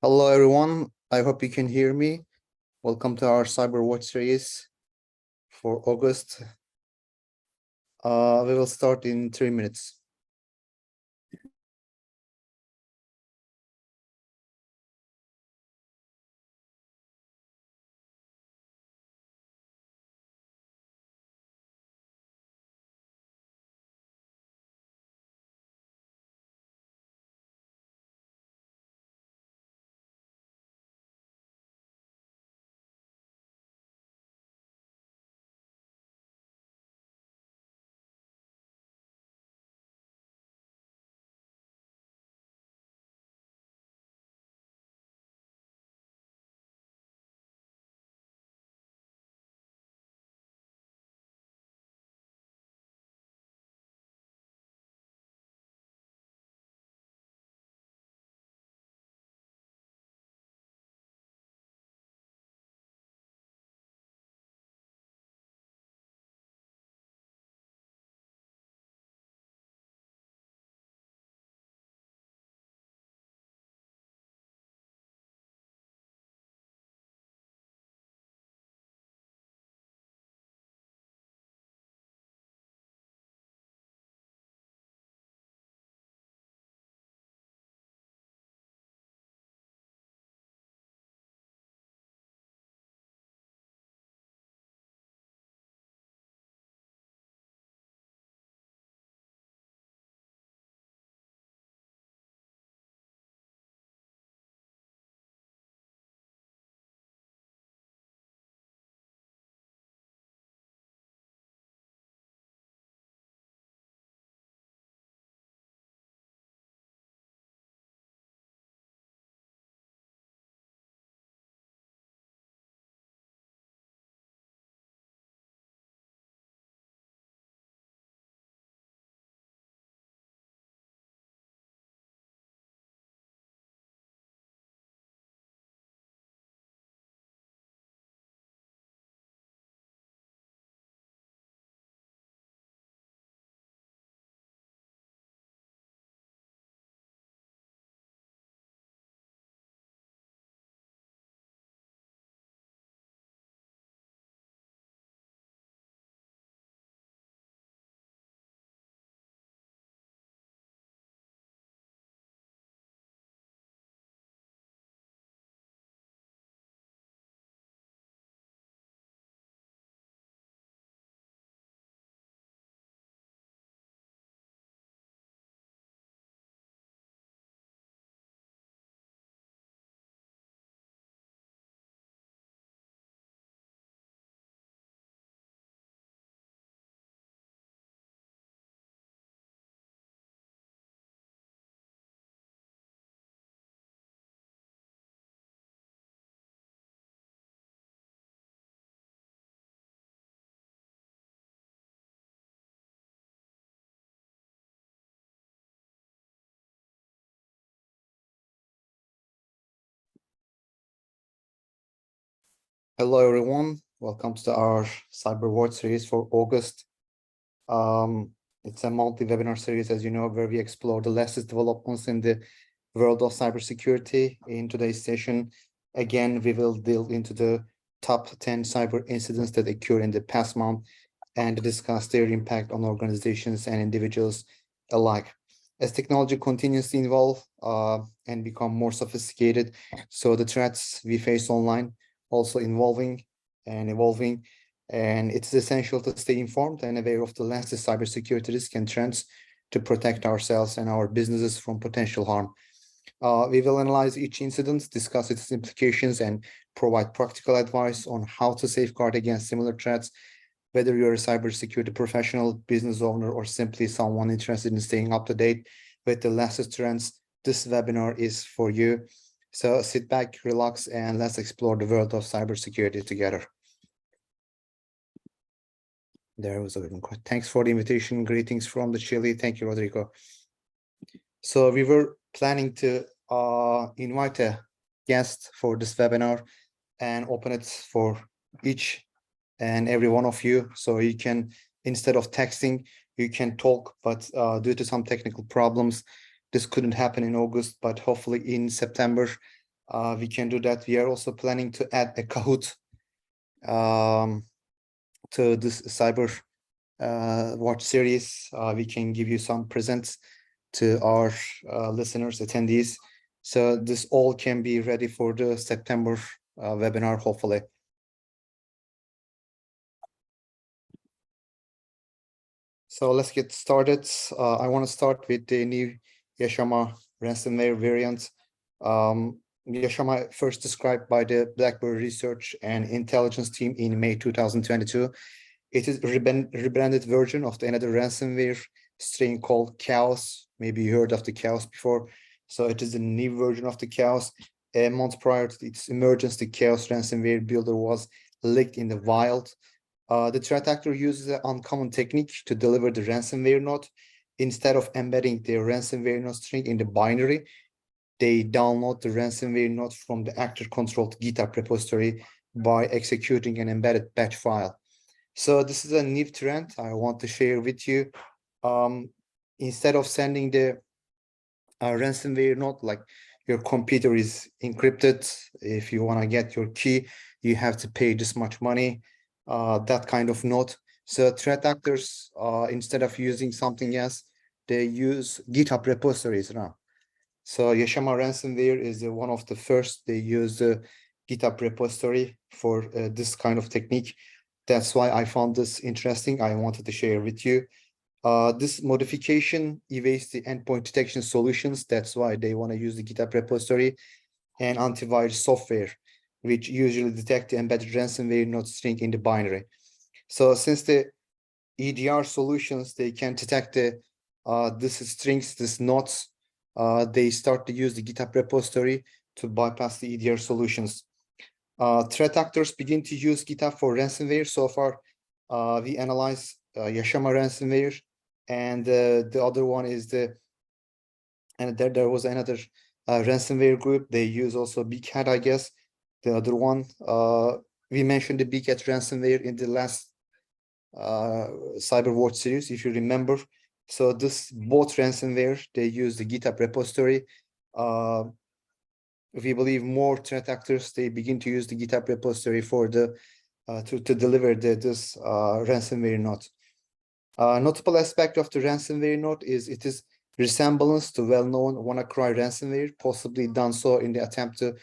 Hello, everyone. I hope you can hear me. Welcome to our Cyberwatch series for August. We will start in 3 minutes. Hello, everyone. Welcome to our Cyberwatch series for August. It's a monthly webinar series, as you know, where we explore the latest developments in the world of cybersecurity. In today's session, again, we will delve into the top 10 cyber incidents that occurred in the past month and discuss their impact on organizations and individuals alike. As technology continues to evolve and become more sophisticated, so the threats we face online also evolving, and it's essential to stay informed and aware of the latest cybersecurity risks and trends to protect ourselves and our businesses from potential harm. We will analyze each incident, discuss its implications, and provide practical advice on how to safeguard against similar threats. Whether you're a cybersecurity professional, business owner, or simply someone interested in staying up to date with the latest trends, this webinar is for you. So sit back, relax, and let's explore the world of cybersecurity together. There was a good one. Thanks for the invitation. Greetings from the Chile. Thank you, Rodrigo. So we were planning to invite a guest for this webinar and open it for each and every one of you. So you can, instead of texting, you can talk, but due to some technical problems, this couldn't happen in August, but hopefully in September, we can do that. We are also planning to add a Kahoot to this cyber watch series. We can give you some presents to our listeners, attendees. So this all can be ready for the September webinar, hopefully. So let's get started. I want to start with the new Yaşama ransomware variant. Yaşama first described by the BlackBerry Research and Intelligence team in May 2022. It is a rebranded version of another ransomware strain called Chaos. Maybe you heard of the Chaos before. So it is a new version of the Chaos. A month prior to its emergence, the Chaos ransomware builder was leaked in the wild. The threat actor uses an uncommon technique to deliver the ransomware note. Instead of embedding the ransomware note string in the binary, they download the ransomware note from the actor-controlled GitHub repository by executing an embedded batch file. So this is a new trend I want to share with you. Instead of sending the ransomware note, like your computer is encrypted, if you want to get your key, you have to pay this much money, that kind of note. So threat actors, instead of using something else, they use GitHub repositories now. So Yaşama ransomware is one of the first. They use the GitHub repository for this kind of technique. That's why I found this interesting. I wanted to share with you. This modification evades the endpoint detection solutions. That's why they want to use the GitHub repository and antivirus software, which usually detect the embedded ransomware note string in the binary. So since the EDR solutions, they can detect the this strings, this notes, they start to use the GitHub repository to bypass the EDR solutions. Threat actors begin to use GitHub for ransomware. So far, we analyze Yaşama ransomware, and the other one is and there was another ransomware group. They use also Big Hat, I guess. The other one, we mentioned the Big Hat ransomware in the last Cyberwatch series, if you remember. So this both ransomware, they use the GitHub repository. We believe more threat actors, they begin to use the GitHub repository for the to deliver this ransomware note. Notable aspect of the ransomware note is it is resemblance to well-known WannaCry ransomware, possibly done so in the attempt to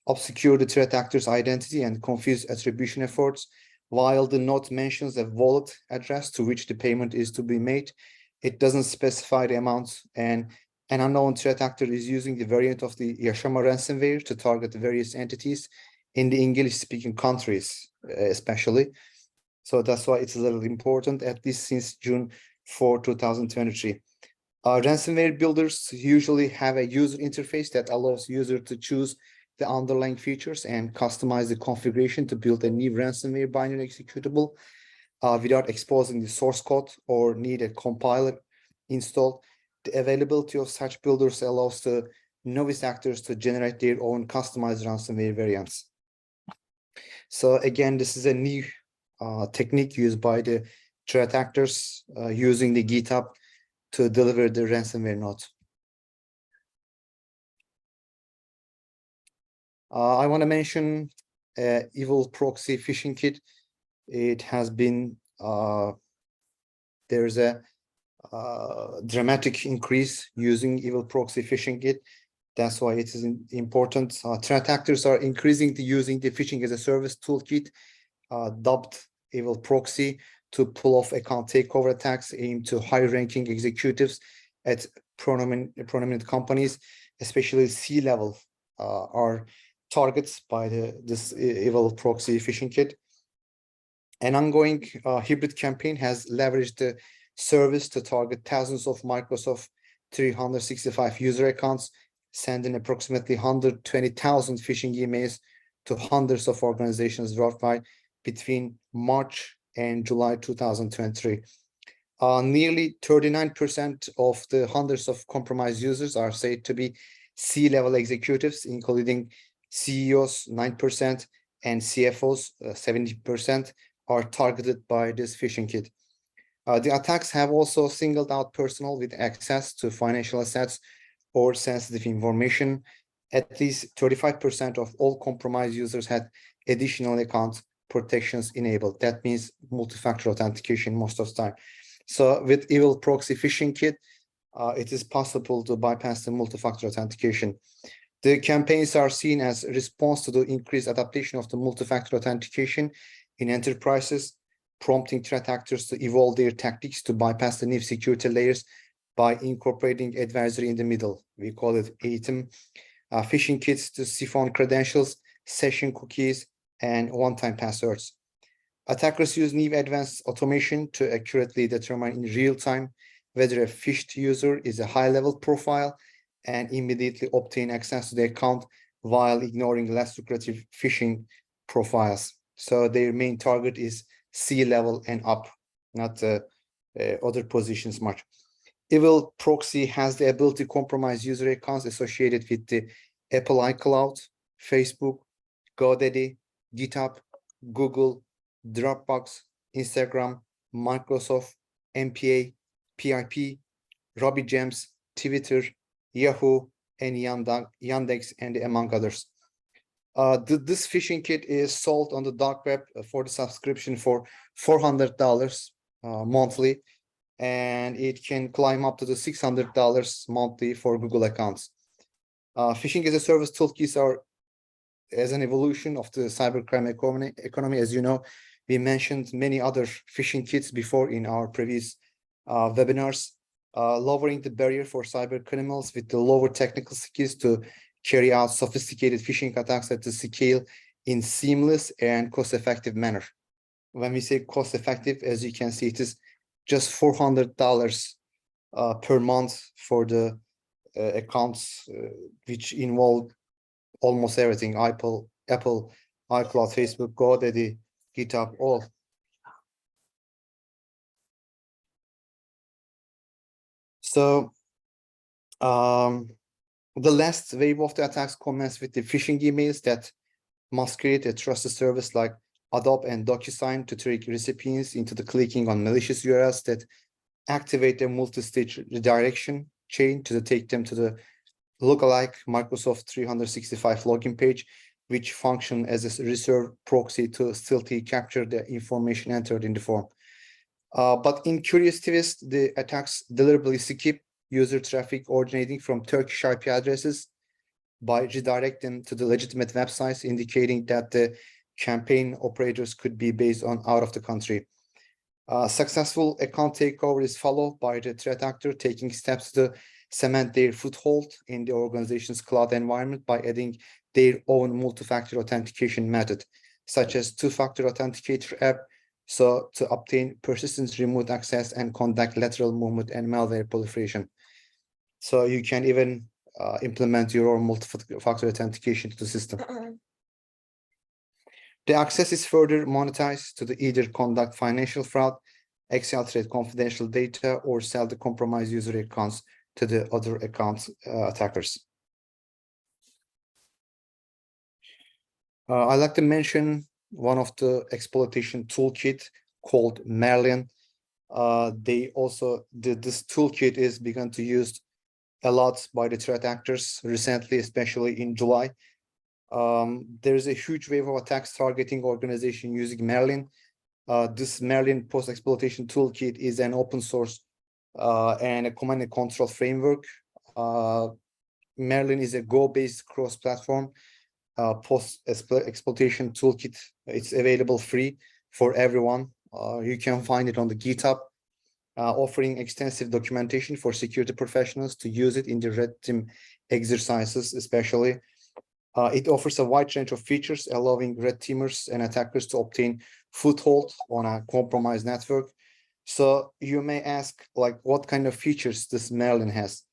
obscure the threat actor's identity and confuse attribution efforts. While the note mentions a wallet address to which the payment is to be made, it doesn't specify the amount, and an unknown threat actor is using the variant of the Yaşama ransomware to target the various entities in the English-speaking countries, especially. So that's why it's a little important, at least since June 4, 2023. Ransomware builders usually have a user interface that allows user to choose the underlying features and customize the configuration to build a new ransomware binary executable without exposing the source code or need a compiler installed. The availability of such builders allows the novice actors to generate their own customized ransomware variants. So again, this is a new technique used by the threat actors using the GitHub to deliver the ransomware note. I want to mention Evil Proxy Phishing Kit. It has been, there's a dramatic increase using Evil Proxy Phishing Kit. That's why it is important. Threat actors are increasingly using the phishing as a service toolkit, dubbed Evil Proxy, to pull off account takeover attacks aimed to high-ranking executives at prominent companies, especially C-level, are targets by this Evil Proxy Phishing Kit. An ongoing hybrid campaign has leveraged the service to target thousands of Microsoft 365 user accounts, sending approximately 120,000 phishing emails to hundreds of organizations worldwide between March and July 2023. Nearly 39% of the hundreds of compromised users are said to be C-level executives, including CEOs 9% and CFOs 70% are targeted by this phishing kit. The attacks have also singled out personnel with access to financial assets or sensitive information. At least 35% of all compromised users had additional account protections enabled. That means multi-factor authentication most of the time. So with Evil Proxy Phishing Kit, it is possible to bypass the multi-factor authentication. The campaigns are seen as a response to the increased adaptation of the multi-factor authentication in enterprises, prompting threat actors to evolve their tactics to bypass the new security layers by incorporating advisory in the middle. We call it ATEM. Phishing kits to siphon credentials, session cookies, and one-time passwords. Attackers use new advanced automation to accurately determine in real time whether a phished user is a high-level profile and immediately obtain access to the account while ignoring less lucrative phishing profiles. So their main target is C-level and up, not other positions much. Evil Proxy has the ability to compromise user accounts associated with the Apple iCloud, Facebook, GoDaddy, GitHub, Google, Dropbox, Instagram, Microsoft, MPA, PIP, RobbieGems, Twitter, Yahoo, and Yandex, and among others. This phishing kit is sold on the dark web for the subscription for $400 monthly, and it can climb up to the $600 monthly for Google accounts. Phishing as a service toolkits are as an evolution of the cybercrime economy. As you know, we mentioned many other phishing kits before in our previous webinars, lowering the barrier for cyber criminals with the lower technical skills to carry out sophisticated phishing attacks at the scale in seamless and cost-effective manner. When we say cost-effective, as you can see, it is just $400 per month for the accounts which involve almost everything: Apple, iCloud, Facebook, GoDaddy, GitHub, all. So the last wave of the attacks commenced with the phishing emails that masquerade a trusted service like Adobe and DocuSign to trick recipients into the clicking on malicious URLs that activate a multi-stage redirection chain to take them to the lookalike Microsoft 365 login page, which function as a reserve proxy to stealthily capture the information entered in the form. But in curious twist, the attacks deliberately skip user traffic originating from Turkish IP addresses by redirecting them to the legitimate websites, indicating that the campaign operators could be based on out of the country. Successful account takeover is followed by the threat actor taking steps to cement their foothold in the organization's cloud environment by adding their own multi-factor authentication method, such as two-factor authenticator app, so to obtain persistent remote access and conduct lateral movement and malware proliferation. So you can even implement your own multi-factor authentication to the system. The access is further monetized to either conduct financial fraud, exfiltrate confidential data, or sell the compromised user accounts to the other account attackers. I'd like to mention one of the exploitation toolkit called Merlin. This toolkit is begun to use a lot by the threat actors recently, especially in July. There's a huge wave of attacks targeting organizations using Merlin. This Merlin post-exploitation toolkit is an open source and a command and control framework. Merlin is a Go-based cross-platform post-exploitation toolkit. It's available free for everyone. You can find it on the GitHub, offering extensive documentation for security professionals to use it in the red team exercises, especially. It offers a wide range of features, allowing red teamers and attackers to obtain foothold on a compromised network. So you may ask, like, what kind of features this Merlin has?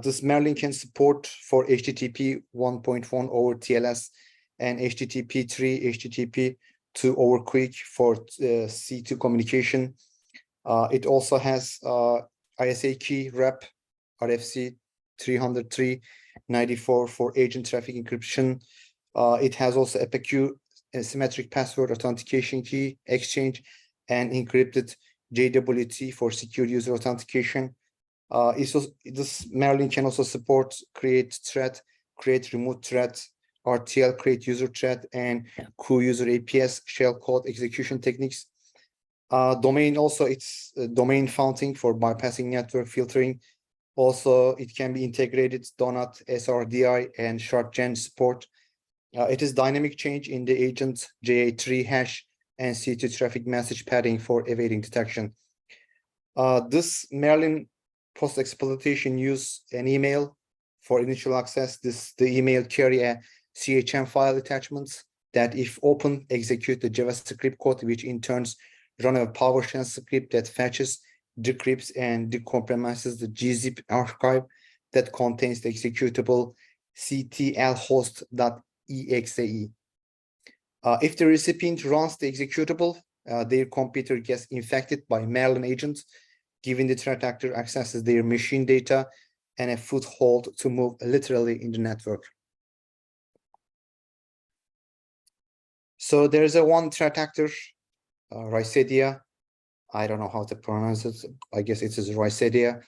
This Merlin can support for HTTP 1.1 over TLS and HTTP 3, HTTP 2 over QUIC for C2 communication. It also has ISA key rep RFC 303.94 for agent traffic encryption. It has also FAQ, asymmetric password authentication key exchange, and encrypted JWT for secure user authentication. This Merlin can also support create threat create remote threat, RTL, create user threat, and crew user APS shell code execution techniques. Domain also, it's domain fountain for bypassing network filtering. Also, it can be integrated donut, SRDI, and short-gen support. It is dynamic change in the agent JA3 hash and C2 traffic message padding for evading detection. This Merlin post-exploitation use an email for initial access. The email carry a CHM file attachments that, if open, execute the JavaScript code, which in turns run a PowerShell script that fetches, decrypts, and decompresses the gzip archive that contains the executable ctlhost.exe. If the recipient runs the executable, their computer gets infected by Merlin agents, giving the threat actor accesses their machine data and a foothold to move literally in the network. So there is a one threat actor, Rhyssedia. I don't know how to pronounce it. I guess it is Rhyssedia.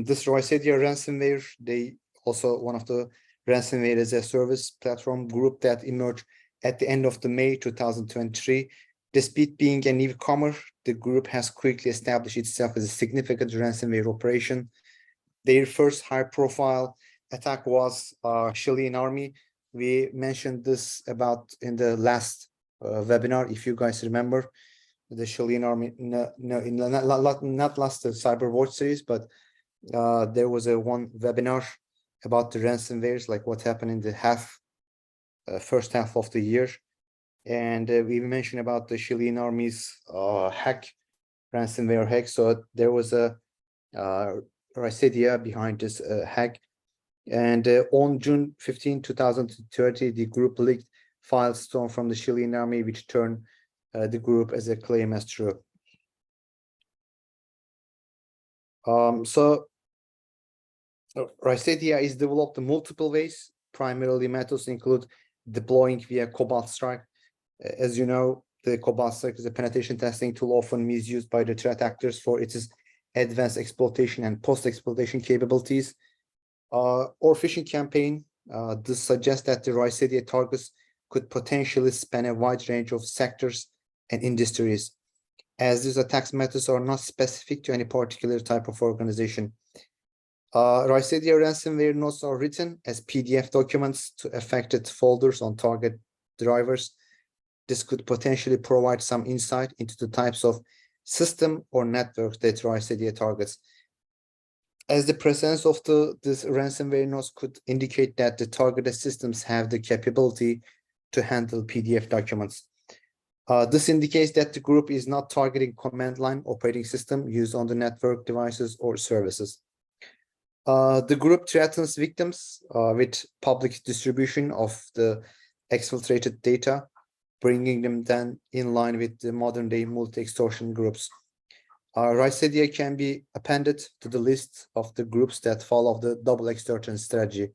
This Rhyssedia ransomware, they also one of the ransomware as a service platform group that emerged at the end of the May 2023. Despite being a newcomer, the group has quickly established itself as a significant ransomware operation. Their first high-profile attack was Chilean army. We mentioned this about in the last webinar, if you guys remember. The Chilean army, not last Cyberwatch series, but there was a one webinar about the ransomwares, like what happened in the first half of the year. And we mentioned about the Chilean army's ransomware hack. So there was a Rhyssedia behind this hack. And on June 15, 2030, the group leaked file stolen from the Chilean army, which turned the group as a claim as true. So Rhyssedia is developed in multiple ways. Primarily, methods include deploying via Cobalt Strike. As you know, the Cobalt Strike is a penetration testing tool often misused by the threat actors for its advanced exploitation and post-exploitation capabilities. Or phishing campaign. This suggests that the Rhyssedia targets could potentially span a wide range of sectors and industries, as these attacks methods are not specific to any particular type of organization. Rhyssedia ransomware notes are written as PDF documents to affected folders on target drivers. This could potentially provide some insight into the types of system or networks that Rhyssedia targets, as the presence of this ransomware notes could indicate that the targeted systems have the capability to handle PDF documents. This indicates that the group is not targeting command line operating system used on the network devices or services. The group threatens victims with public distribution of the exfiltrated data, bringing them then in line with the modern-day multi-extortion groups. Rhyssedia can be appended to the list of the groups that follow the double extortion strategy.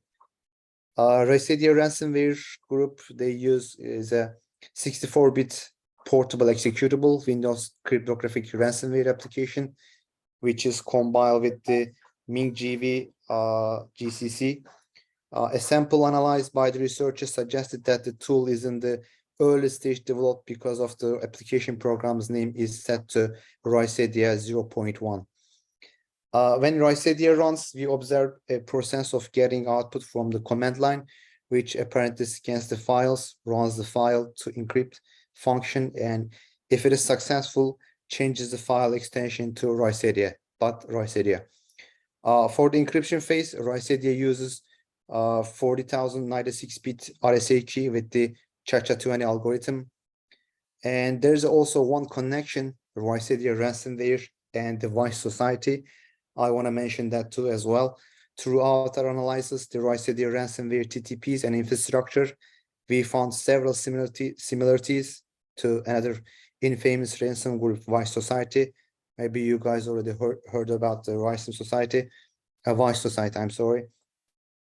Rhyssedia ransomware group they use is a 64-bit portable executable Windows cryptographic ransomware application, which is compiled with the MingGV GCC. A sample analyzed by the researchers suggested that the tool is in the early stage developed because of the application program's name is set to Rhyssedia 0.1. When Rhyssedia runs, we observe a process of getting output from the command line, which apparently scans the files, runs the file to encrypt function, and if it is successful, changes the file extension to Rhyssedia. For the encryption phase, Rhyssedia uses 40,096-bit RSA key with the Cha-Cha-20 algorithm. And there's also one connection, Rhyssedia ransomware and the Vice Society. I want to mention that too as well. Throughout our analysis, the Rhyssedia ransomware TTPs and infrastructure, we found several similarities to another infamous ransom group, Vice Society. Maybe you guys already heard about the Vice Society, I'm sorry.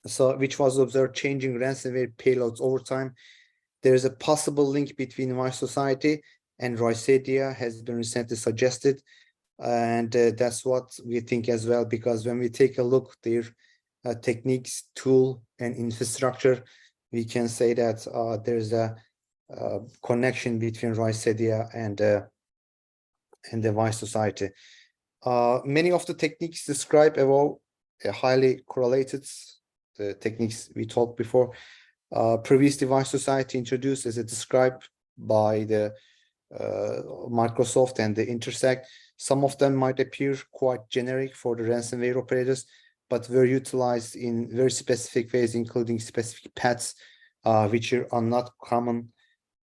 So, which was observed changing ransomware payloads over time. There is a possible link between Vice Society and Rhyssedia has been recently suggested. And that's what we think as well, because when we take a look, their techniques, tool, and infrastructure, we can say that there's a connection between Rhizobia and the wise society. Many of the techniques described above are highly correlated. The techniques we talked before, previously wise society introduced as described by the Microsoft and the Intersect. Some of them might appear quite generic for the ransomware operators, but were utilized in very specific ways, including specific paths, which are not common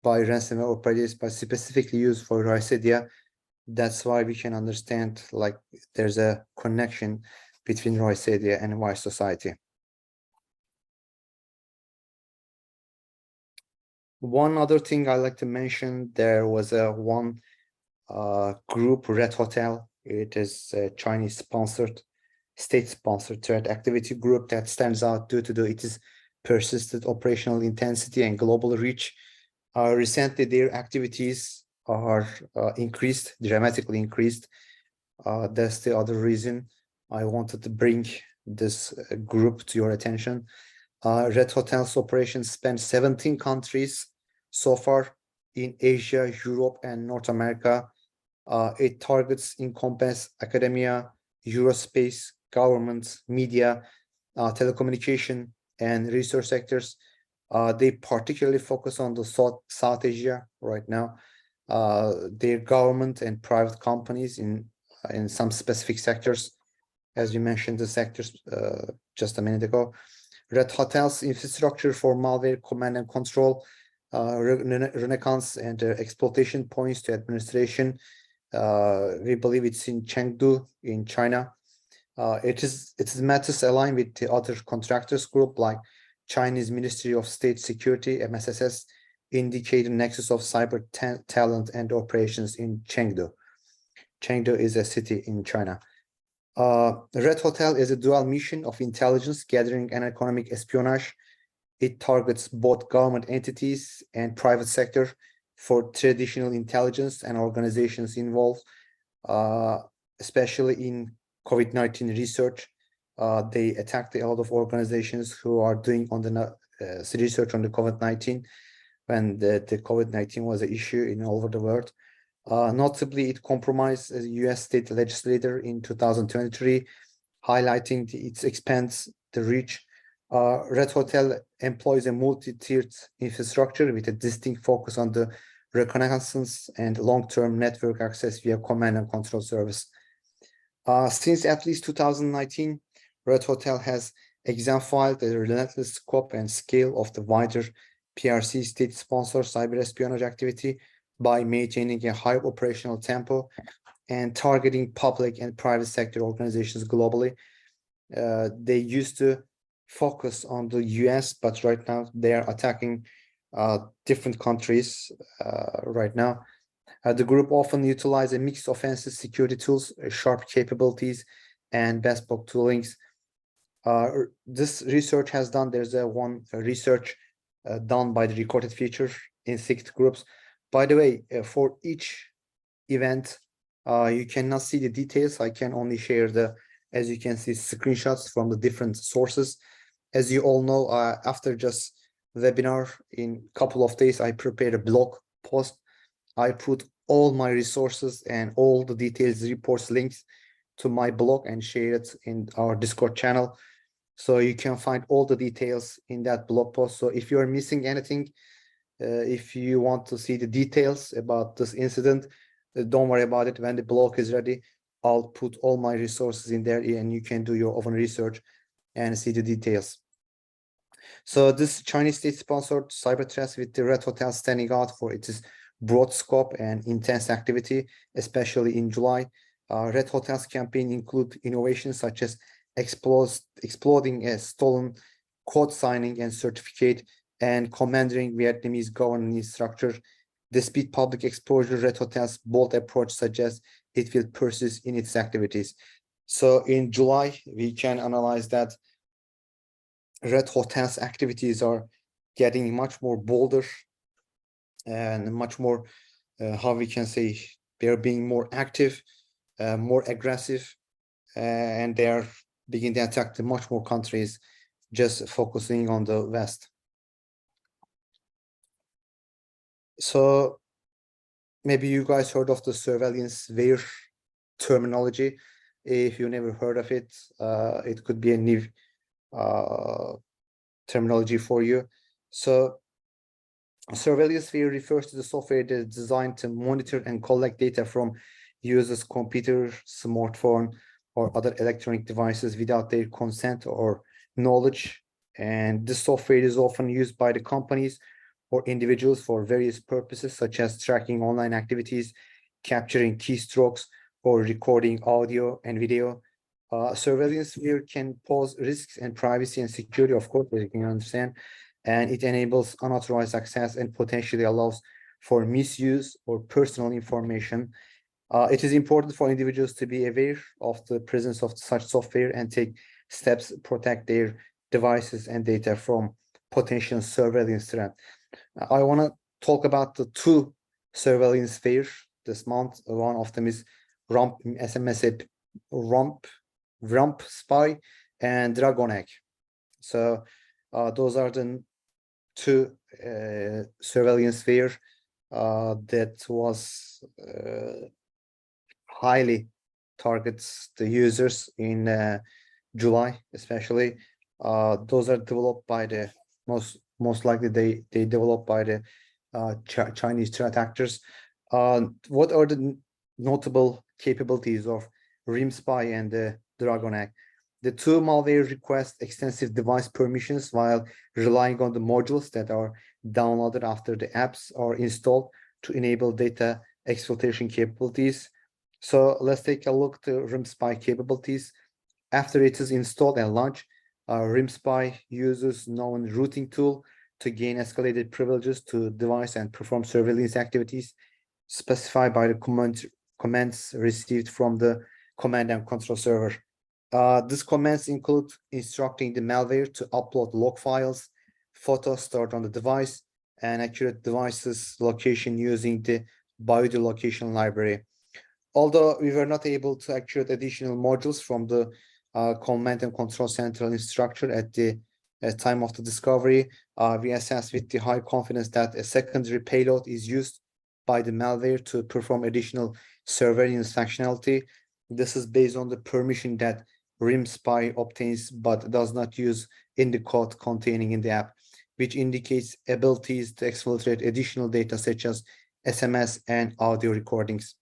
by ransomware operators, but specifically used for Rhizobia. That's why we can understand like there's a connection between Rhizobia and wise society. One other thing I like to mention, there was one group, Red Hotel. It is a Chinese sponsored, state-sponsored threat activity group that stands out due to its persistent operational intensity and global reach. Recently, their activities are dramatically increased. That's the other reason I wanted to bring this group to your attention. Red Hotel's operations span 17 countries so far in Asia, Europe, and North America. It targets encompass academia, Eurospace, governments, media, telecommunication, and research sectors. They particularly focus on the South Asia right now. Their government and private companies in some specific sectors, as you mentioned the sectors just a minute ago. Red Hotel's infrastructure for malware command and control, reconnaissance and exploitation points to administration. We believe it's in Chengdu in China. Its methods align with the other contractors group like Chinese Ministry of State Security, MSSS, indicate a nexus of cyber talent and operations in Chengdu. Chengdu is a city in China. Red Hotel is a dual mission of intelligence gathering and economic espionage. It targets both government entities and private sector for traditional intelligence and organizations involved, especially in COVID-19 research. They attacked a lot of organizations who are doing on the research on the COVID-19 when the COVID-19 was an issue in all over the world. Notably, it compromised a U.S. state legislator in 2023, highlighting its expands the reach. Red Hotel employs a multi-tiered infrastructure with a distinct focus on the reconnaissance and long-term network access via command and control service. Since at least 2019, Red Hotel has exemplified the relentless scope and scale of the wider PRC state-sponsored cyber espionage activity by maintaining a high operational tempo and targeting public and private sector organizations globally. They used to focus on the US, but right now they are attacking different countries right now. The group often utilize a mixed offensive security tools, sharp capabilities, and bespoke toolings. This research has done, there's one research done by the Recorded Future in 6 groups. By the way, for each event, you cannot see the details. I can only share as you can see, screenshots from the different sources. As you all know, after just webinar, in a couple of days, I prepared a blog post. I put all my resources and all the details, reports, links to my blog and share it in our Discord channel. So you can find all the details in that blog post. So if you're missing anything, if you want to see the details about this incident, don't worry about it. When the blog is ready, I'll put all my resources in there and you can do your own research and see the details. So this Chinese state-sponsored cyber threats with the Red Hotel standing out for its broad scope and intense activity, especially in July. Red Hotel's campaign include innovations such as exploding a stolen code signing and certificate and commanding Vietnamese governance structure. Despite public exposure, Red Hotel's bold approach suggests it will persist in its activities. So in July, we can analyze that Red Hotel's activities are getting much more bolder and much more, how we can say, they're being more active, more aggressive, and they are begin to attack the much more countries, just focusing on the West. So maybe you guys heard of the surveillanceware terminology. If you never heard of it, it could be a new terminology for you. So surveillanceware refers to the software that is designed to monitor and collect data from users' computer, smartphone, or other electronic devices without their consent or knowledge. And this software is often used by the companies or individuals for various purposes, such as tracking online activities, capturing keystrokes, or recording audio and video. Surveillanceware can pose risks and privacy and security, of course, as you can understand, and it enables unauthorized access and potentially allows for misuse or personal information. It is important for individuals to be aware of the presence of such software and take steps to protect their devices and data from potential surveillance threat. I want to talk about the two surveillanceware this month. One of them is Rump SMS Rump Spy and Dragonegg. So those are the two surveillanceware that was highly targets the users in July, especially. Those are developed by the most likely they developed by the Chinese threat actors. What are the notable capabilities of RimSpy and the Dragonegg? The two malware request extensive device permissions while relying on the modules that are downloaded after the apps are installed to enable data exploitation capabilities. So let's take a look at RimSpy capabilities. After it is installed and launched, RimSpy uses known routing tool to gain escalated privileges to device and perform surveillance activities specified by the commands received from the command and control server. These commands include instructing the malware to upload log files, photos stored on the device, and accurate device's location using the biodilocation library. Although we were not able to accurate additional modules from the command and control central instructor at the time of the discovery, we assess with the high confidence that a secondary payload is used by the malware to perform additional surveillance functionality. This is based on the permission that RimSpy obtains but does not use in the code containing in the app, which indicates abilities to exfiltrate additional data such as SMS and audio recordings.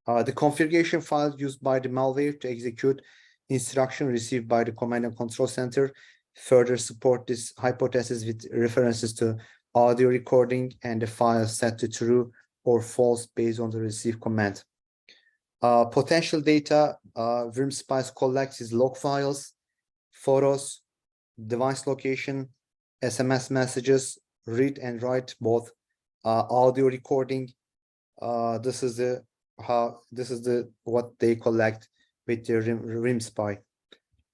The configuration file used by the malware to execute instruction received by the command and control center further support this hypothesis with references to audio recording and the file set to true or false based on the received command. Potential data RimSpy collects is log files, photos, device location, SMS messages, read and write both, audio recording. This is what they collect with the RimSpy.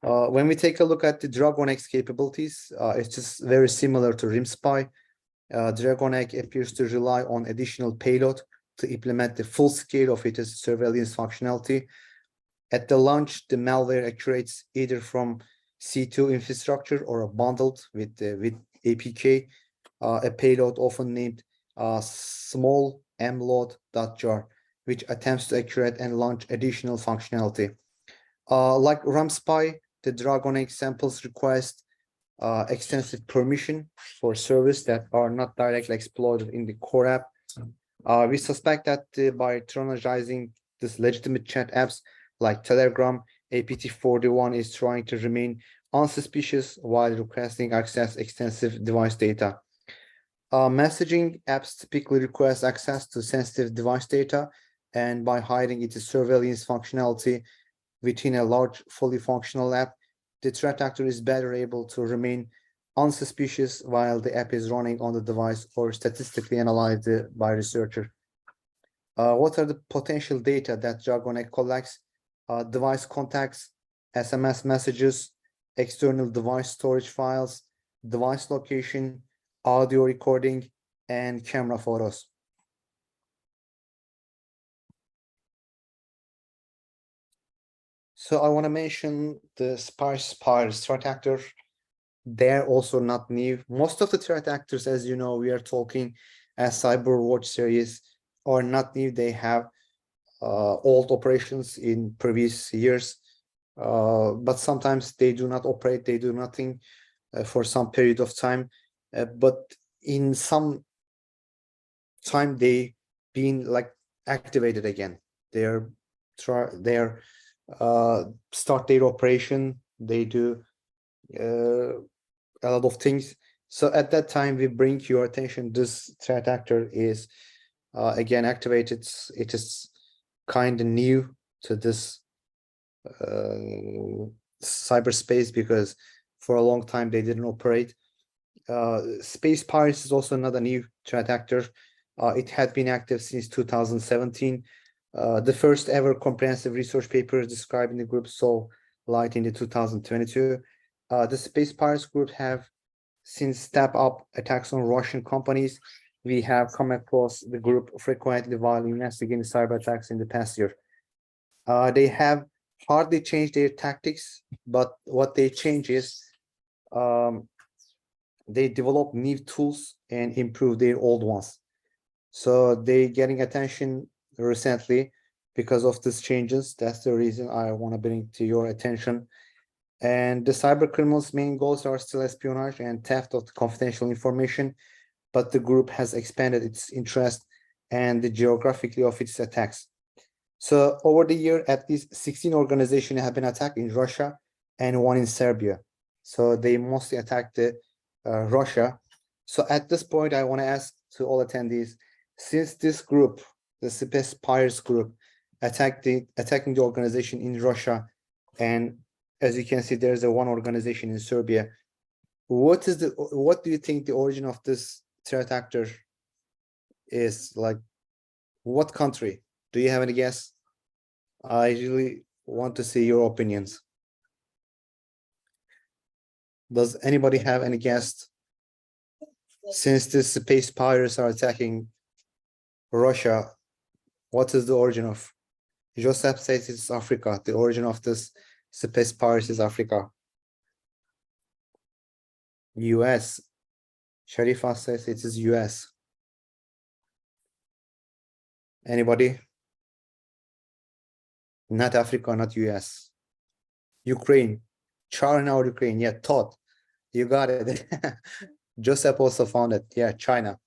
When we take a look at the Dragonegg capabilities, it's just very similar to RimSpy. Dragonegg appears to rely on additional payload to implement the full scale of its surveillance functionality. At the launch, the malware accurates either from C2 infrastructure or bundled with APK, a payload often named small mload.jar, which attempts to accurate and launch additional functionality. Like RimSpy, the Dragonegg samples request extensive permission for services that are not directly exploited in the core app. We suspect that by tronizing this legitimate chat apps like Telegram, APT41 is trying to remain unsuspicious while requesting access extensive device data. Messaging apps typically request access to sensitive device data, and by hiding its surveillance functionality within a large, fully functional app, the threat actor is better able to remain unsuspicious while the app is running on the device or statistically analyzed by researcher. What are the potential data that Dragonegg collects? Device contacts, SMS messages, external device storage files, device location, audio recording, and camera photos. So I want to mention the Spire threat actor. They're also not new. Most of the threat actors, as you know, we are talking as Cyberwatch series, are not new. They have old operations in previous years, but sometimes they do not operate, they do nothing for some period of time, but in some time they been like activated again. They're start their operation, they do a lot of things. So at that time we bring your attention, this threat actor is again activated. It is kind of new to this cyberspace because for a long time they didn't operate. Space Pirates is also another new threat actor. It had been active since 2017. The first ever comprehensive research paper describing the group saw light in the 2022. The Space Pirates group have since stepped up attacks on Russian companies. We have come across the group frequently while investigating cyber attacks in the past year. They have hardly changed their tactics, but what they change is they develop new tools and improve their old ones. So they getting attention recently because of these changes. That's the reason I want to bring to your attention. And the cyber criminals' main goals are still espionage and theft of the confidential information, but the group has expanded its interest and the geographically of its attacks. So over the year, at least 16 organizations have been attacked in Russia and one in Serbia. So they mostly attacked the Russia. So at this point, I want to ask to all attendees, since this group, the Space Pirates group, attacking the organization in Russia, and as you can see, there's a one organization in Serbia. What do you think the origin of this threat actor is? Like, what country? Do you have any guess? I really want to see your opinions. Does anybody have any guess? Since the space pirates are attacking Russia, what is the origin of? Joseph says it's Africa. The origin of this space pirates is Africa. US. Sharifa says it is US. Anybody? Not Africa, not US. Ukraine. China or Ukraine. Yeah, Todd. You got it. Joseph also found it. Yeah, China.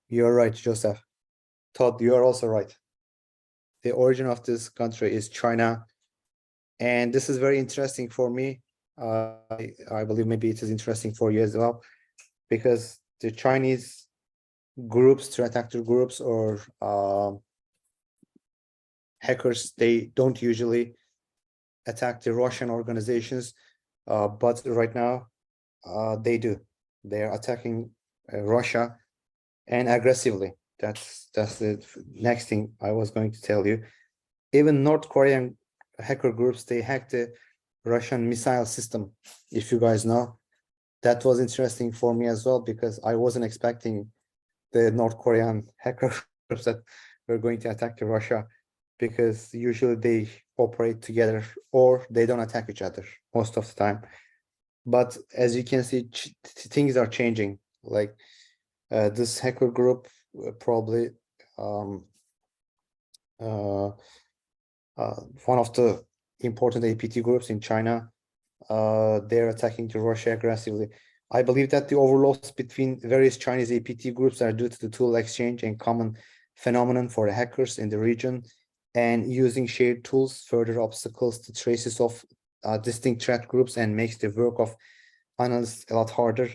You're right, Joseph. Todd, you are also right. The origin of this country is China. And this is very interesting for me. I believe maybe it is interesting for you as well, because the Chinese groups, threat actor groups, or hackers, they don't usually attack the Russian organizations, but right now they do. They are attacking Russia, and aggressively. That's the next thing I was going to tell you. Even North Korean hacker groups, they hacked the Russian missile system, if you guys know. That was interesting for me as well, because I wasn't expecting the North Korean hacker groups that were going to attack Russia, because usually they operate together or they don't attack each other most of the time. But as you can see, things are changing. Like this hacker group probably one of the important APT groups in China. They're attacking to Russia aggressively. I believe that the overlaps between various Chinese APT groups are due to the tool exchange and common phenomenon for hackers in the region, and using shared tools further obstacles the traces of distinct threat groups and makes the work of analysts a lot harder.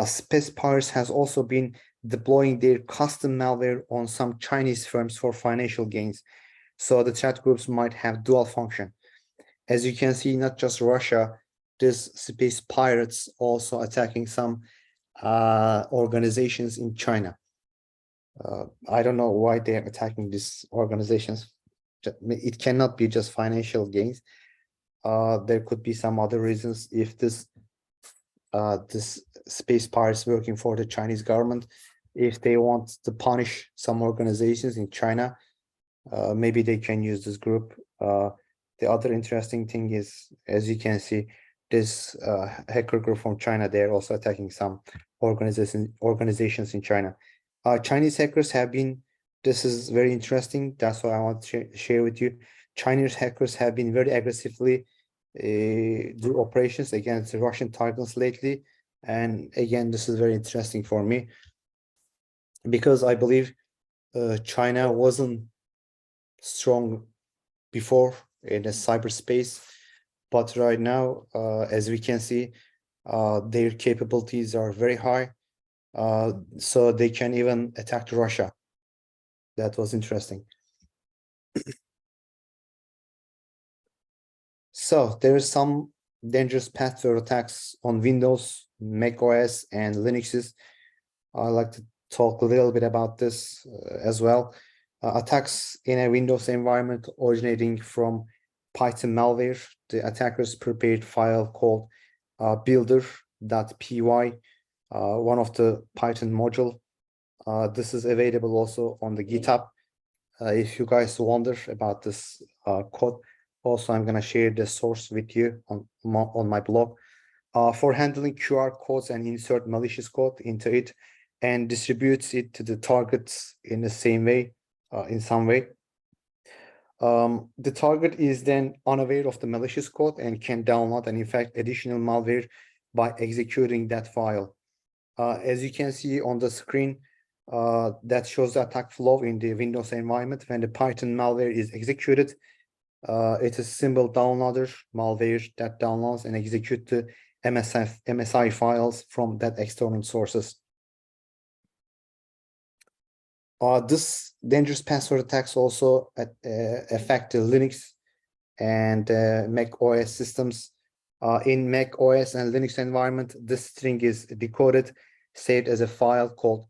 Space Pirates has also been deploying their custom malware on some Chinese firms for financial gains. So the threat groups might have dual function. As you can see, not just Russia, this Space Pirates also attacking some organizations in China. I don't know why they are attacking these organizations. It cannot be just financial gains. There could be some other reasons. If this Space Pirates working for the Chinese government, if they want to punish some organizations in China, maybe they can use this group. The other interesting thing is, as you can see, this hacker group from China, they're also attacking some organizations in China. Chinese hackers have been, this is very interesting. That's what I want to share with you. Chinese hackers have been very aggressively do operations against the Russian targets lately. And again, this is very interesting for me because I believe China wasn't strong before in the cyberspace, but right now, as we can see, their capabilities are very high, so they can even attack Russia. That was interesting. So there is some dangerous password attacks on Windows, Mac OS, and Linuxes. I'd like to talk a little bit about this as well. Attacks in a Windows environment originating from Python malware. The attackers prepared file called builder.py, one of the Python module. This is available also on the GitHub. If you guys wonder about this code, also I'm going to share the source with you on my blog. For handling QR codes and insert malicious code into it and distributes it to the targets in the same way, in some way. The target is then unaware of the malicious code and can download and infect additional malware by executing that file. As you can see on the screen, that shows the attack flow in the Windows environment. When the Python malware is executed, it is simple downloader malware that downloads and executes the MSI files from that external sources. This dangerous password attacks also affect the Linux and Mac OS systems. In Mac OS and Linux environment, this string is decoded, saved as a file called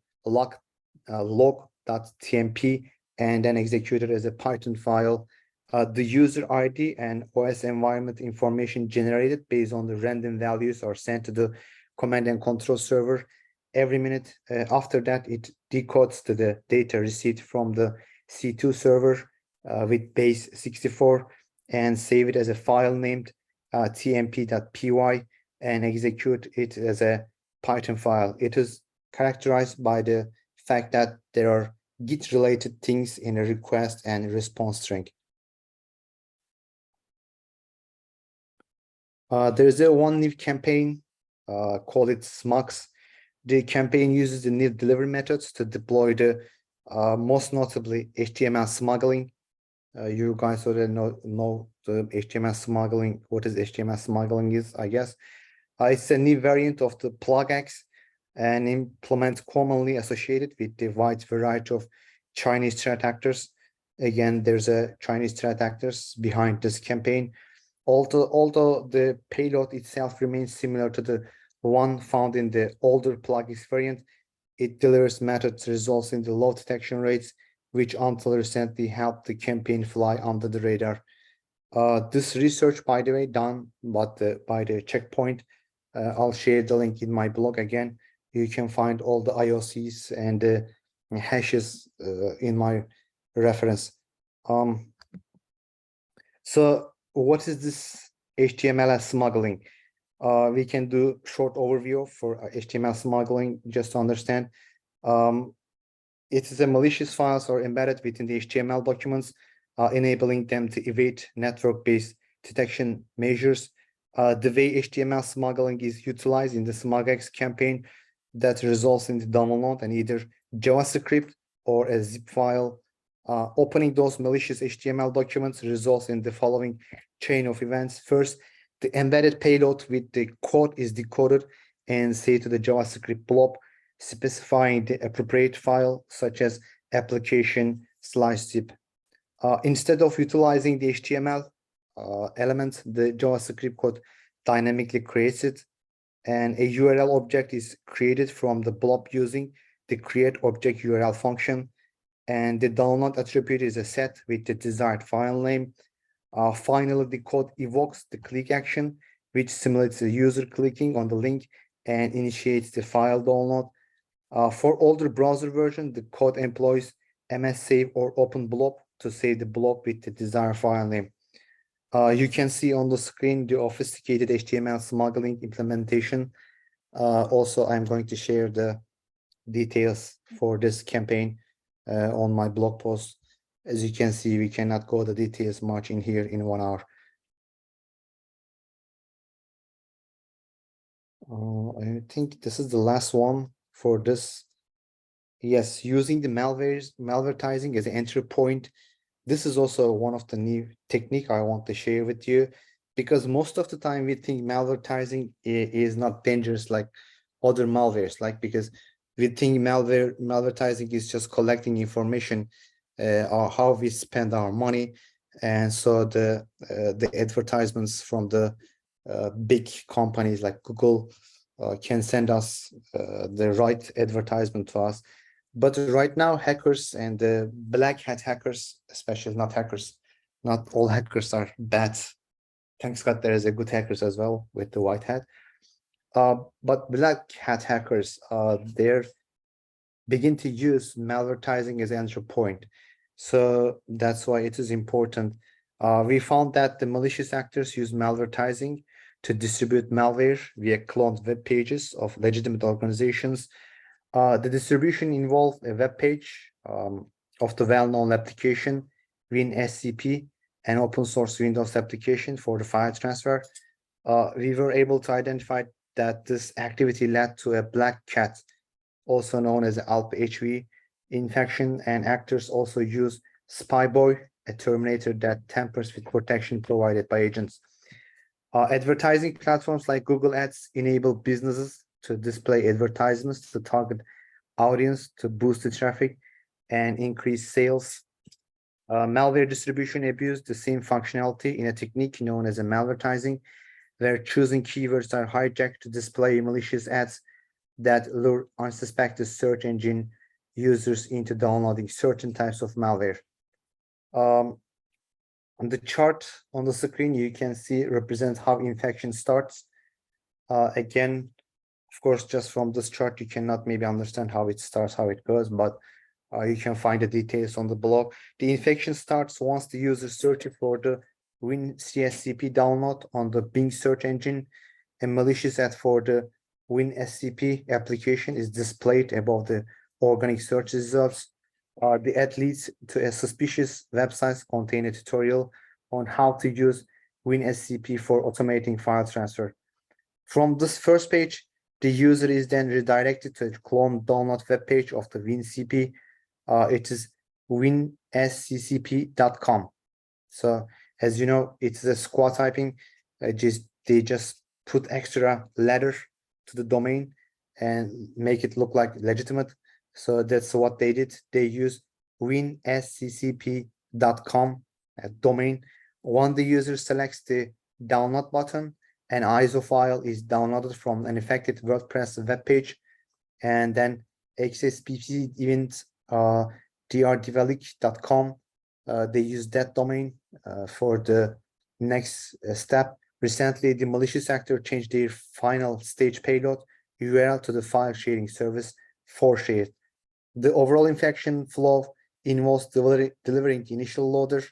log.tmp, and then executed as a Python file. The user ID and OS environment information generated based on the random values are sent to the command and control server every minute. After that, it decodes to the data received from the C2 server with base 64 and save it as a file named tmp.py and execute it as a Python file. It is characterized by the fact that there are Git-related things in a request and response string. There is one new campaign, call it SMUX. The campaign uses the new delivery methods to deploy the most notably HTML smuggling. You guys already know the HTML smuggling. What is HTML smuggling is, I guess. It's a new variant of the plugx and implements commonly associated with the wide variety of Chinese threat actors. Again, there's a Chinese threat actors behind this campaign. Although the payload itself remains similar to the one found in the older plugx variant, it delivers methods results in the low detection rates, which until recently helped the campaign fly under the radar. This research, by the way, done by the Checkpoint. I'll share the link in my blog again. You can find all the IOCs and the hashes in my reference. So what is this HTML smuggling? We can do short overview for HTML smuggling just to understand. It is a malicious files are embedded within the HTML documents, enabling them to evade network-based detection measures. The way HTML smuggling is utilized in the SmugX campaign that results in the download and either JavaScript or a zip file. Opening those malicious HTML documents results in the following chain of events. First, the embedded payload with the code is decoded and saved to the JavaScript blob, specifying the appropriate file such as application/zip. Instead of utilizing the HTML element, the JavaScript code dynamically creates it, and a URL object is created from the blob using the create object URL function, and the download attribute is a set with the desired file name. Finally, the code evokes the click action, which simulates the user clicking on the link and initiates the file download. For older browser version, the code employs MS save or open blob to save the blob with the desired file name. You can see on the screen the sophisticated HTML smuggling implementation. Also, I'm going to share the details for this campaign on my blog post. As you can see, we cannot go the details much in here in 1 hour. I think this is the last one for this. Yes, using the malvertising as an entry point. This is also one of the new technique I want to share with you, because most of the time we think malvertising is not dangerous like other malwares, because we think malvertising is just collecting information or how we spend our money, and so the advertisements from the big companies like Google can send us the right advertisement to us. But right now, hackers and the black hat hackers, especially not hackers, not all hackers are bad. Thanks God there is a good hackers as well with the white hat. But black hat hackers, they're begin to use malvertising as entry point. So that's why it is important. We found that the malicious actors use malvertising to distribute malware via cloned web pages of legitimate organizations. The distribution involved a web page of the well-known application WinSCP, an open source Windows application for the file transfer. We were able to identify that this activity led to a black cat, also known as ALP-HV infection, and actors also use Spyboy, a terminator that tampers with protection provided by agents. Advertising platforms like Google Ads enable businesses to display advertisements to target audience to boost the traffic and increase sales. Malware distribution abuse the same functionality in a technique known as a malvertising, where choosing keywords are hijacked to display malicious ads that lure unsuspected search engine users into downloading certain types of malware. On the chart on the screen, you can see represents how infection starts. Again, of course, just from this chart, you cannot maybe understand how it starts, how it goes, but you can find the details on the blog. The infection starts once the user searches for the WinSCP download on the Bing search engine. A malicious ad for the WinSCP application is displayed above the organic search results. The ad leads to a suspicious website containing a tutorial on how to use WinSCP for automating file transfer. From this first page, the user is then redirected to a clone download web page of the WinCP. It is winsccp.com. So as you know, it's a squad typing. They just put extra letter to the domain and make it look like legitimate. So that's what they did. They use winsccp.com domain. When the user selects the download button, an ISO file is downloaded from an affected WordPress web page, and then XSPC event drdevelop.com. They use that domain for the next step. Recently, the malicious actor changed their final stage payload URL to the file sharing service for share. The overall infection flow involves delivering the initial loader,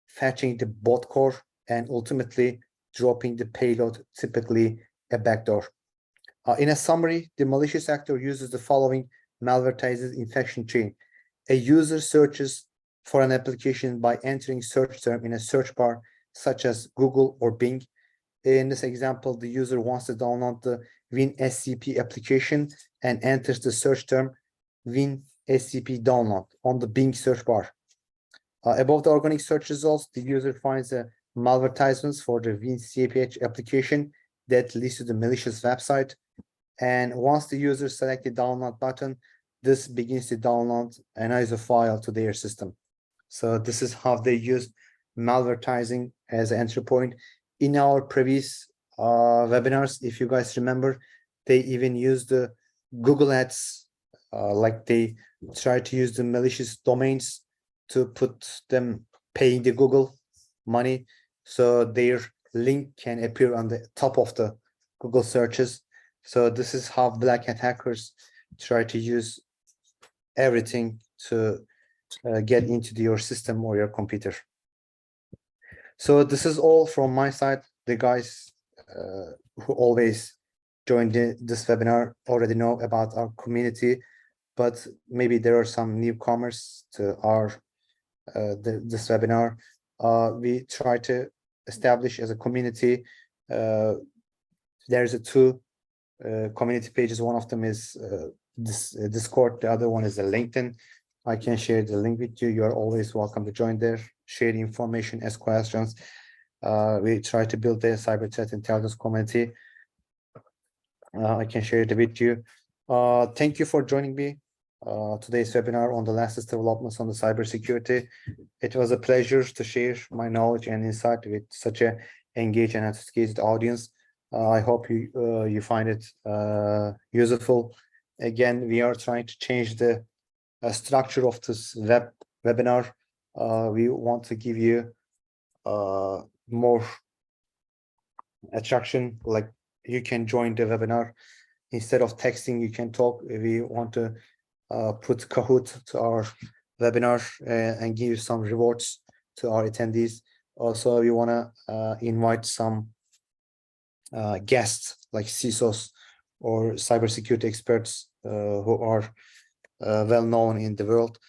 fetching the bot core, and ultimately dropping the payload, typically a backdoor. In a summary, the malicious actor uses the following malvertised infection chain. A user searches for an application by entering search term in a search bar, such as Google or Bing. In this example, the user wants to download the WinSCP application and enters the search term WinSCP download on the Bing search bar. Above the organic search results, the user finds a malvertisements for the WinCPH application that leads to the malicious website. And once the user selects the download button, this begins to download an ISO file to their system. So this is how they use malvertising as an entry point. In our previous webinars, if you guys remember, they even used the Google Ads, like they try to use the malicious domains to put them paying the Google money, so their link can appear on the top of the Google searches. So this is how black hat hackers try to use everything to get into your system or your computer. So this is all from my side. The guys who always join this webinar already know about our community, but maybe there are some newcomers to our this webinar. We try to establish as a community. There's two community pages. One of them is this Discord. The other one is a LinkedIn. I can share the link with you. You are always welcome to join there, share information, ask questions. We try to build a cyber threat intelligence community. I can share it with you. Thank you for joining me today's webinar on the latest developments on the cybersecurity. It was a pleasure to share my knowledge and insight with such a engaged and sophisticated audience. I hope you find it useful. Again, we are trying to change the structure of this webinar. We want to give you more attraction, like you can join the webinar. Instead of texting, you can talk. We want to put Kahoot to our webinar and give some rewards to our attendees. Also, we want to invite some guests like CISOs or cybersecurity experts who are well known in the world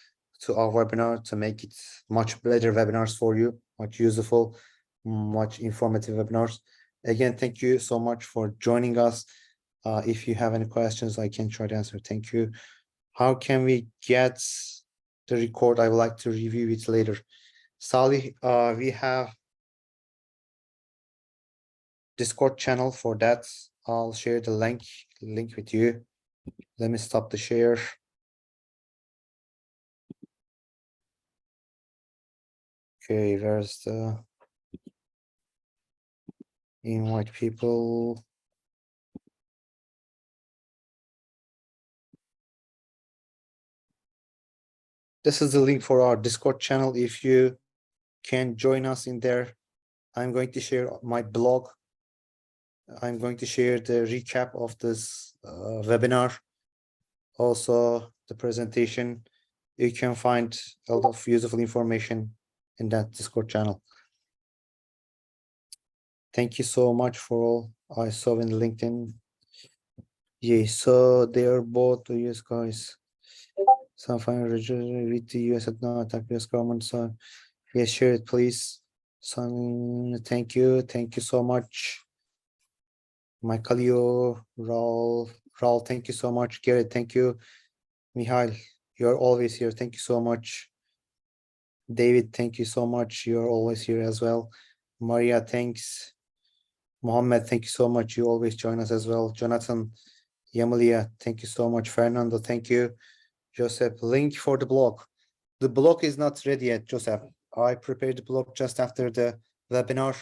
to our webinar to make it much better webinars for you, much useful, much informative webinars. Again, thank you so much for joining us. If you have any questions, I can try to answer. Thank you. How can we get the record? I would like to review it later. Salih, we have Discord channel for that. I'll share the link with you. Let me stop the share. Okay, where's the invite people? This is the link for our Discord channel. If you can join us in there, I'm going to share my blog. I'm going to share the recap of this webinar. Also, the presentation. You can find a lot of useful information in that Discord channel. Thank you so much for all I saw in LinkedIn. Yeah, so they are both US guys. Some final with the US at now attack US government. So yes, share it, please. So thank you so much. Michaelio, Raul, thank you so much. Garrett, thank you. Mihail, you're always here. Thank you so much. David, thank you so much. You're always here as well. Maria, thanks. Mohammed, thank you so much. You always join us as well. Jonathan, Yamalia, thank you so much. Fernando, thank you. Joseph, link for the blog. The blog is not ready yet, Joseph. I prepared the blog just after the webinar.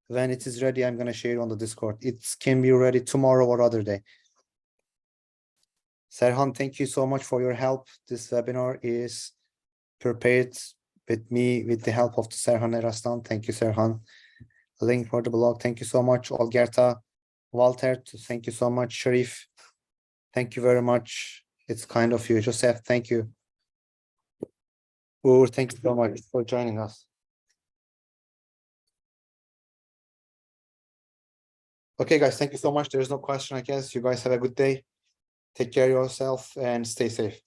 When it is ready, I'm going to share it on the Discord. It can be ready tomorrow or other day. Serhan, thank you so much for your help. This webinar is prepared with me with the help of the Serhan Eraslan. Thank you, Serhan. Link for the blog. Thank you so much. Olgerta, Walter, thank you so much. Sharif, thank you very much. It's kind of you. Joseph, thank you. Uğur, thank you so much for joining us. Okay, guys, thank you so much. There's no question, I guess. You guys have a good day. Take care of yourself and stay safe.